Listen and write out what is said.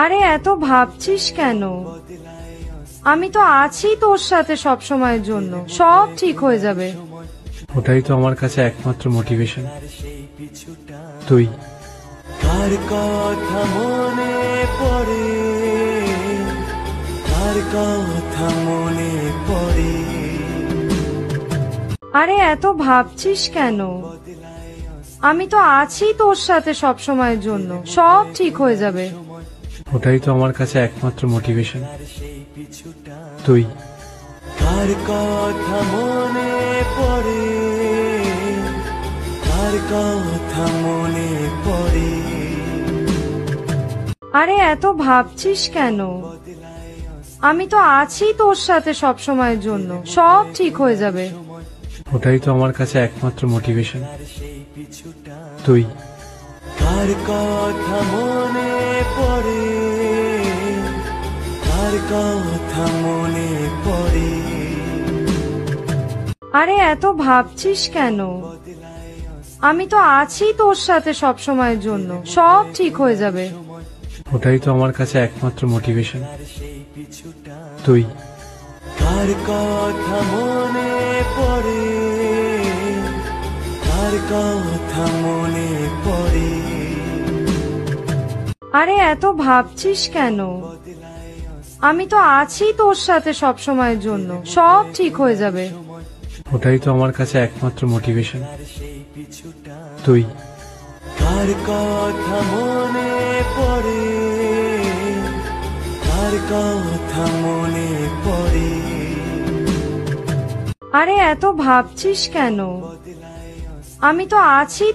আরে এত ভাবছিস কেন? আমি তো আছি তোর সাথে সব সময়ের জন্য, সব ঠিক হয়ে যাবে। ওটাই তো আমার কাছে একমাত্র মোটিভেশন, তুই। কার কথা মনে পড়ে, কার কথা মনে পড়ে। আরে এত ভাবছিস কেন? আমি তো আছি তোর সাথে সব সময়ের জন্য, সব ঠিক হয়ে যাবে। ওটাই তো আমার কাছে একমাত্র মোটিভেশন, তুই। কার কথা মনে পড়ে, কার কথা মনে পড়ে। আরে এত ভাবছিস কেন? আমি তো আছি তোর সাথে সব সময়ের জন্য, সব ঠিক হয়ে যাবে। ওটাই তো আমার কাছে একমাত্র মোটিভেশন, তুই। কার কথা মনে পড়ে, কার কথা মনে পড়ে। আরে এত ভাবছিস কেন? আমি তো আছি তোর সাথে সব সময়ের জন্য, সব ঠিক হয়ে যাবে। ওটাই তো আমার কাছে একমাত্র মোটিভেশন, তুই। কার কথা মনে পড়ে, কার কথা মনে পড়ে। আরে এত ভাবছিস কেন? আমি তো আছি তোর সাথে সব সময়ের জন্য, সব ঠিক হয়ে যাবে। ওটাই তো আমার কাছে একমাত্র মোটিভেশন, তুই। কার কথা মনে পড়ে, কার কথা মনে পড়ে। আরে এত ভাবছিস কেন? আমি তো আছি